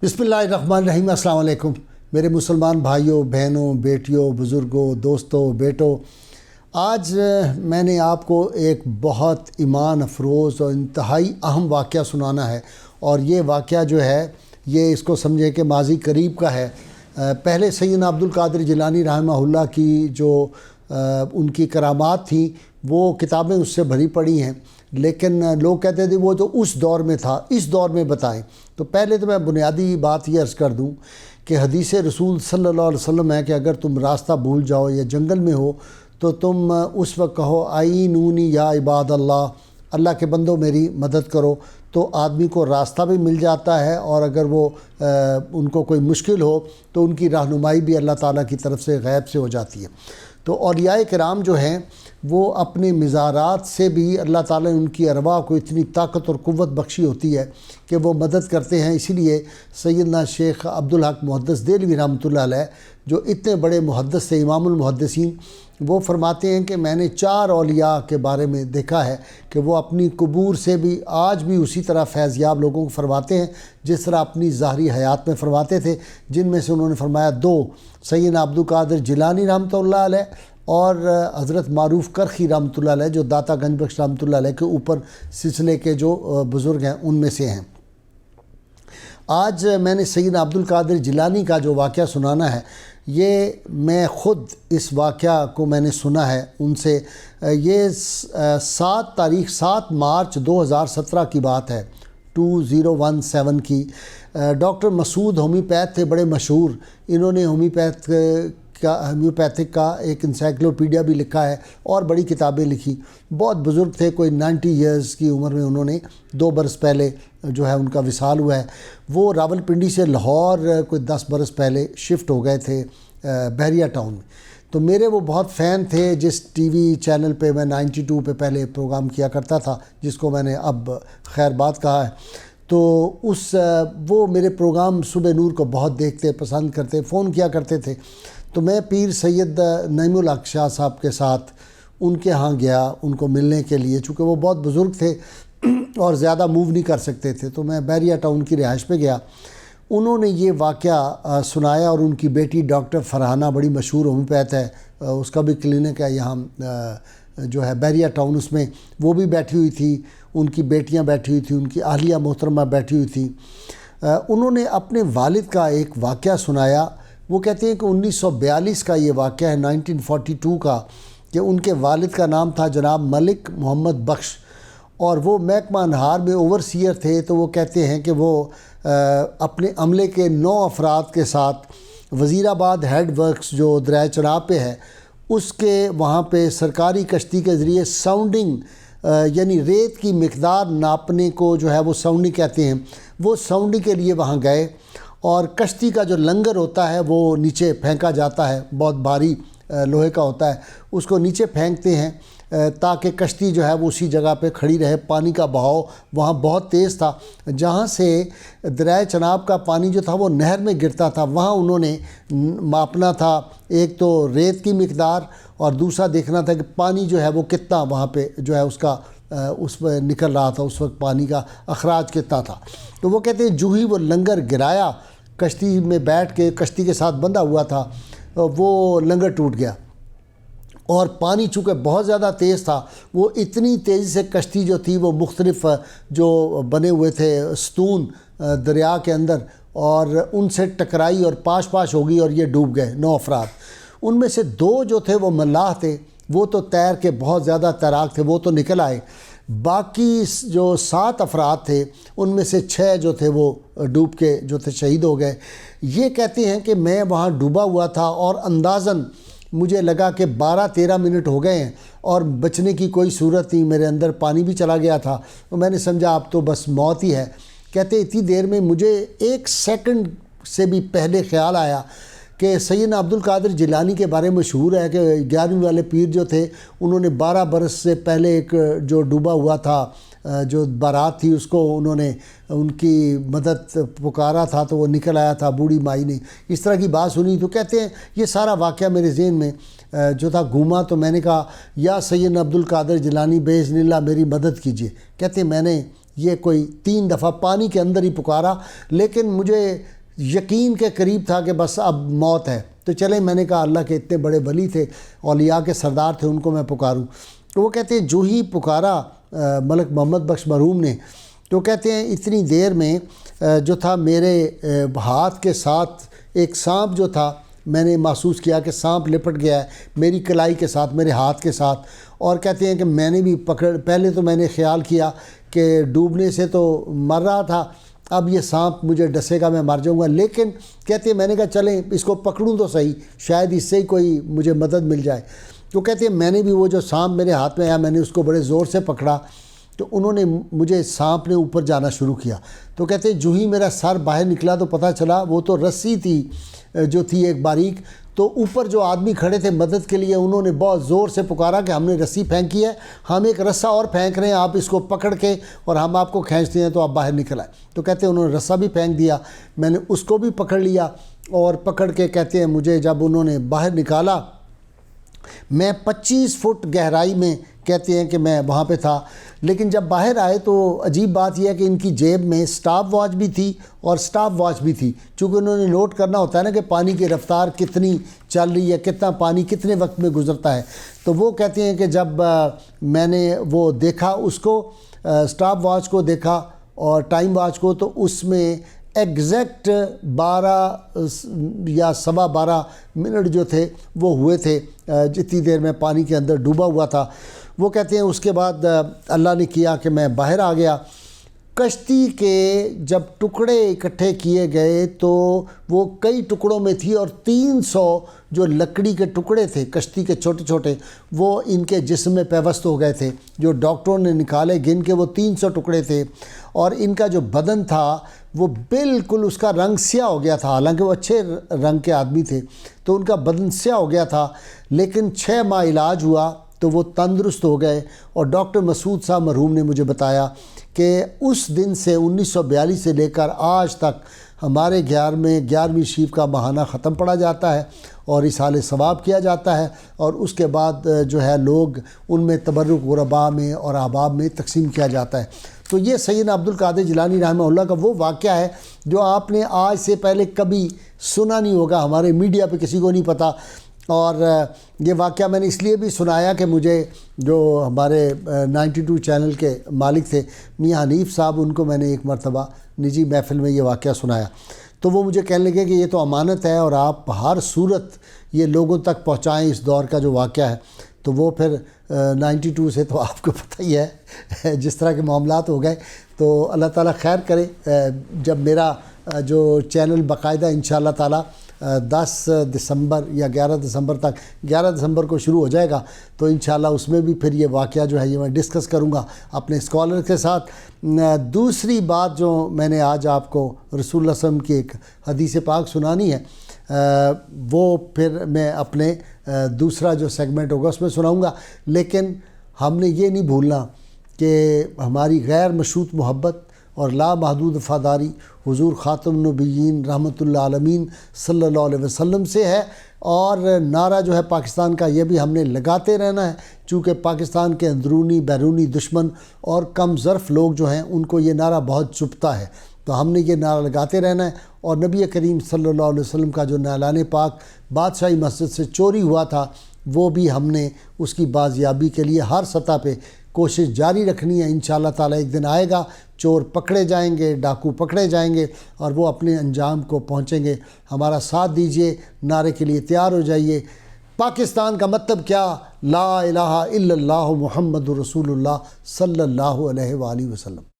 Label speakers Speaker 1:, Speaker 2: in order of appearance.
Speaker 1: बिस्मिल्लाहिर्रहमानिर्रहीम। अस्सलाम वालेकुम मेरे मुसलमान भाइयों, बहनों, बेटियों, बुज़ुर्गों, दोस्तों, बेटों। आज मैंने आपको एक बहुत ईमान अफरोज़ और इंतहाई अहम वाक़या सुनाना है। और ये वाक़या जो है ये इसको समझें कि माज़ी करीब का है। पहले सैयदना अब्दुल कादिर जिलानी रहमहुल्लाह की जो उनकी करामात थी वो किताबें उससे भरी पड़ी हैं, लेकिन लोग कहते थे वो तो उस दौर में था, इस दौर में बताएं। तो पहले तो मैं बुनियादी बात ये अर्ज़ कर दूं कि हदीस रसूल सल्लल्लाहु अलैहि वसल्लम है कि अगर तुम रास्ता भूल जाओ या जंगल में हो तो तुम उस वक्त कहो आईनूनी या इबाद अल्लाह, अल्लाह के बंदों मेरी मदद करो। तो आदमी को रास्ता भी मिल जाता है, और अगर वो उनको कोई मुश्किल हो तो उनकी रहनुमाई भी अल्लाह ताला की तरफ से गैब से हो जाती है। तो औलियाए किराम जो हैं वो अपने मिज़ारात से भी अल्लाह ताला ने उनकी अरवाह को इतनी ताकत और क़ुव्वत बख्शी होती है कि वो मदद करते हैं। इसीलिए सैयदना शेख अब्दुल हक मुहद्दिस देलवी रहमतुल्लाह अलैह जो इतने बड़े मुहद्दिस थे, इमामुल मुहद्दिसीन, वो फरमाते हैं कि मैंने 4 औलिया के बारे में देखा है कि वो अपनी कबूर से भी आज भी उसी तरह फैज़याब लोगों को फरमाते हैं जिस तरह अपनी ज़ाहरी हयात में फरमाते थे। जिनमें से उन्होंने फरमाया 2 सैयदना अब्दुल कादिर जिलानी रहमतुल्लाह अलैह और हज़रत मारूफ़ करखी रहमतुल्लाह अलैह जो दाता गंज बख्श रहमतुल्लाह अलैह के ऊपर सिलसिले के जो बुज़ुर्ग हैं उनमें से हैं। आज मैंने सैयदना अब्दुल कादिर जिलानी का जो वाक़या सुनाना है, ये मैं ख़ुद इस वाक़या को मैंने सुना है उनसे। ये 7 मार्च 2017 की बात है, 2017 की। डॉक्टर मसूद होम्योपैथ थे, बड़े मशहूर। इन्होंने होम्योपैथिक का एक इंसाइक्लोपीडिया भी लिखा है और बड़ी किताबें लिखी। बहुत बुज़ुर्ग थे, कोई 90 इयर्स की उम्र में उन्होंने 2 बरस पहले जो है उनका विसाल हुआ है। वो रावलपिंडी से लाहौर कोई 10 बरस पहले शिफ्ट हो गए थे बहरिया टाउन में। तो मेरे वो बहुत फ़ैन थे। जिस टीवी चैनल पे मैं 92 पे पहले प्रोग्राम किया करता था, जिसको मैंने अब खैर बात कहा है, तो वो मेरे प्रोग्राम सुबह नूर को बहुत देखते पसंद करते, फ़ोन किया करते थे। तो मैं पीर सैयद नईमुल हक शाह साहब के साथ उनके यहाँ गया उनको मिलने के लिए, चूँकि वो बहुत बुज़ुर्ग थे और ज़्यादा मूव नहीं कर सकते थे। तो मैं बहरिया टाउन की रिहाइश पे गया। उन्होंने ये वाक़या सुनाया, और उनकी बेटी डॉक्टर फरहाना बड़ी मशहूर होम्योपैथ है, उसका भी क्लिनिक है यहाँ जो है बहरिया टाउन, उसमें वो भी बैठी हुई थी, उनकी बेटियाँ बैठी हुई थी, उनकी आहलिया मोहतरमा बैठी हुई थी। उन्होंने अपने वालिद का एक वाक़या सुनाया। वो कहते हैं कि 1942 का ये वाक़या है, 1942 का, कि उनके वालिद का नाम था जनाब मलिक मोहम्मद बख्श, और वो महकमा अनहार में ओवरसीयर थे। तो वो कहते हैं कि वो अपने अमले के 9 अफराद के साथ वज़ीराबाद हेड वर्क्स जो दरिया चनाब पे है उसके वहाँ पे सरकारी कश्ती के ज़रिए साउंडिंग यानी रेत की मिकदार नापने को जो है वो साउंडिंग कहते हैं, वो साउंडिंग के लिए वहाँ गए। और कश्ती का जो लंगर होता है वो नीचे फेंका जाता है, बहुत भारी लोहे का होता है, उसको नीचे फेंकते हैं ताकि कश्ती जो है वो उसी जगह पे खड़ी रहे। पानी का बहाव वहाँ बहुत तेज़ था, जहाँ से दरिया चनाब का पानी जो था वो नहर में गिरता था, वहाँ उन्होंने मापना था एक तो रेत की मिकदार, और दूसरा देखना था कि पानी जो है वो कितना वहाँ पे जो है उसका उस पर निकल रहा था, उस वक्त पानी का अखराज कितना था। तो वो कहते हैं जो ही वो लंगर गिराया, कश्ती में बैठ के कश्ती के साथ बंधा हुआ था, वो लंगर टूट गया। और पानी चूँकि बहुत ज़्यादा तेज़ था, वो इतनी तेज़ी से कश्ती जो थी वो मुख्तलिफ़ जो बने हुए थे स्तून दरिया के अंदर, और उनसे टकराई और पाश पाश हो गई और ये डूब गए 9 अफराद। उनमें से 2 जो थे वो मल्लाह थे, वो तो तैर के बहुत ज़्यादा तैराक थे, वो तो निकल आए। बाकी जो 7 अफराद थे उनमें से 6 जो थे वो डूब के जो थे शहीद हो गए। ये कहते हैं कि मैं वहाँ डूबा हुआ था और अंदाज़न मुझे लगा कि 12-13 मिनट हो गए हैं और बचने की कोई सूरत नहीं, मेरे अंदर पानी भी चला गया था। तो मैंने समझा अब तो बस मौत ही है। कहते इतनी देर में मुझे 1 सेकंड से भी पहले ख्याल आया कि सैयदना अब्दुल कादिर जिलानी के बारे में मशहूर है कि 11वीं वाले पीर जो थे उन्होंने 12 बरस से पहले एक जो डूबा हुआ था जो बारात थी उसको उन्होंने उनकी मदद पुकारा था तो वो निकल आया था, बूढ़ी माई ने इस तरह की बात सुनी। तो कहते हैं ये सारा वाक़या मेरे ज़हन में जो था घूमा। तो मैंने कहा या सैयदना अब्दुल कादिर जिलानी बेइज़्निल्लाह मेरी मदद कीजिए। कहते हैं मैंने یہ کوئی 3 دفعہ پانی کے اندر ہی پکارا، لیکن مجھے یقین کے قریب تھا کہ بس اب موت ہے۔ تو چلیں، میں نے کہا اللہ کے اتنے بڑے ولی تھے، اولیاء کے سردار تھے، ان کو میں پکاروں۔ تو وہ کہتے ہیں جو ہی پکارا ملک محمد بخش مرحوم نے، تو کہتے ہیں اتنی دیر میں جو تھا میرے ہاتھ کے ساتھ ایک سانپ جو تھا، میں نے محسوس کیا کہ سانپ لپٹ گیا ہے میری کلائی کے ساتھ، میرے ہاتھ کے ساتھ۔ اور کہتے ہیں کہ میں نے بھی پہلے تو میں نے خیال کیا کہ ڈوبنے سے تو مر رہا تھا، اب یہ سانپ مجھے ڈسے گا، میں مر جاؤں گا، لیکن کہتے ہیں میں نے کہا چلیں اس کو پکڑوں تو صحیح، شاید اس سے ہی کوئی مجھے مدد مل جائے۔ تو کہتے ہیں میں نے بھی وہ جو سانپ میرے ہاتھ میں آیا، میں نے اس کو بڑے زور سے پکڑا، تو انہوں نے مجھے سانپ نے اوپر جانا شروع کیا۔ تو کہتے ہیں جو ہی میرا سر باہر نکلا تو پتہ چلا وہ تو رسی تھی جو تھی ایک باریک، تو اوپر جو آدمی کھڑے تھے مدد کے لیے، انہوں نے بہت زور سے پکارا کہ ہم نے رسی پھینکی ہے، ہم ایک رسہ اور پھینک رہے ہیں، آپ اس کو پکڑ کے اور ہم آپ کو کھینچتے ہیں تو آپ باہر نکل آئے۔ تو کہتے ہیں انہوں نے رسہ بھی پھینک دیا، میں نے اس کو بھی پکڑ لیا، اور پکڑ کے کہتے ہیں مجھے جب انہوں نے باہر نکالا، میں 25 فٹ گہرائی میں کہتے ہیں کہ میں وہاں پہ تھا۔ لیکن جب باہر آئے تو عجیب بات یہ ہے کہ ان کی جیب میں سٹاپ واچ بھی تھی اور سٹاپ واچ بھی تھی، چونکہ انہوں نے نوٹ کرنا ہوتا ہے نا کہ پانی کی رفتار کتنی چل رہی ہے، کتنا پانی کتنے وقت میں گزرتا ہے۔ تو وہ کہتے ہیں کہ جب میں نے وہ دیکھا، اس کو سٹاپ واچ کو دیکھا اور ٹائم واچ کو، تو اس میں ایگزیکٹ 12 یا 12:15 منٹ جو تھے وہ ہوئے تھے جتنی دیر میں پانی کے اندر ڈوبا ہوا تھا۔ وہ کہتے ہیں اس کے بعد اللہ نے کیا کہ میں باہر آ گیا۔ کشتی کے جب ٹکڑے اکٹھے کیے گئے تو وہ کئی ٹکڑوں میں تھی، اور 300 جو لکڑی کے ٹکڑے تھے کشتی کے چھوٹے چھوٹے، وہ ان کے جسم میں پیوست ہو گئے تھے، جو ڈاکٹروں نے نکالے گن کے وہ 300 ٹکڑے تھے، اور ان کا جو بدن تھا وہ بالکل اس کا رنگ سیاہ ہو گیا تھا، حالانکہ وہ اچھے رنگ کے آدمی تھے، تو ان کا بدن سیاہ ہو گیا تھا، لیکن 6 ماہ علاج ہوا تو وہ تندرست ہو گئے۔ اور ڈاکٹر مسعود صاحب مرحوم نے مجھے بتایا کہ اس دن سے 1942 سے لے کر آج تک ہمارے گھر میں 11ویں شریف کا ماہانہ ختم پڑھا جاتا ہے اور اصحال ثواب کیا جاتا ہے، اور اس کے بعد جو ہے لوگ ان میں تبرک غرباء میں اور احباب میں تقسیم کیا جاتا ہے۔ تو یہ سیدنا عبد القادر جیلانی رحمہ اللہ کا وہ واقعہ ہے جو آپ نے آج سے پہلے کبھی سنا نہیں ہوگا، ہمارے میڈیا پہ کسی کو نہیں پتہ۔ اور یہ واقعہ میں نے اس لیے بھی سنایا کہ مجھے جو ہمارے 92 چینل کے مالک تھے میاں حنیف صاحب، ان کو میں نے ایک مرتبہ نجی محفل میں یہ واقعہ سنایا، تو وہ مجھے کہنے لگے کہ یہ تو امانت ہے اور آپ ہر صورت یہ لوگوں تک پہنچائیں اس دور کا جو واقعہ ہے۔ تو وہ پھر 92 سے تو آپ کو پتہ ہی ہے جس طرح کے معاملات ہو گئے۔ تو اللہ تعالیٰ خیر کرے، جب میرا جو چینل باقاعدہ انشاءاللہ تعالیٰ 10 دسمبر یا 11 دسمبر تک، 11 دسمبر کو شروع ہو جائے گا، تو انشاءاللہ اس میں بھی پھر یہ واقعہ جو ہے یہ میں ڈسکس کروں گا اپنے اسکالر کے ساتھ۔ دوسری بات جو میں نے آج آپ کو رسول اللہ صلی اللہ علیہ وسلم کی ایک حدیث پاک سنانی ہے، وہ پھر میں اپنے دوسرا جو سیگمنٹ ہوگا اس میں سناؤں گا، لیکن ہم نے یہ نہیں بھولنا کہ ہماری غیر مشروط محبت اور لامحدود وفاداری حضور خاتم النبیین رحمۃ اللہ عالمین صلی اللہ علیہ وسلم سے ہے، اور نعرہ جو ہے پاکستان کا یہ بھی ہم نے لگاتے رہنا ہے، چونکہ پاکستان کے اندرونی بیرونی دشمن اور کم ظرف لوگ جو ہیں ان کو یہ نعرہ بہت چبھتا ہے، تو ہم نے یہ نعرہ لگاتے رہنا ہے۔ اور نبی کریم صلی اللہ علیہ وسلم کا جو نعلان پاک بادشاہی مسجد سے چوری ہوا تھا، وہ بھی ہم نے اس کی بازیابی کے لیے ہر سطح پہ کوشش جاری رکھنی ہے۔ انشاءاللہ تعالیٰ ایک دن آئے گا، چور پکڑے جائیں گے، ڈاکو پکڑے جائیں گے، اور وہ اپنے انجام کو پہنچیں گے۔ ہمارا ساتھ دیجئے، نعرے کے لیے تیار ہو جائیے۔ پاکستان کا مطلب کیا؟ لا الہ الا اللہ محمد رسول اللہ صلی اللہ علیہ وآلہ وسلم۔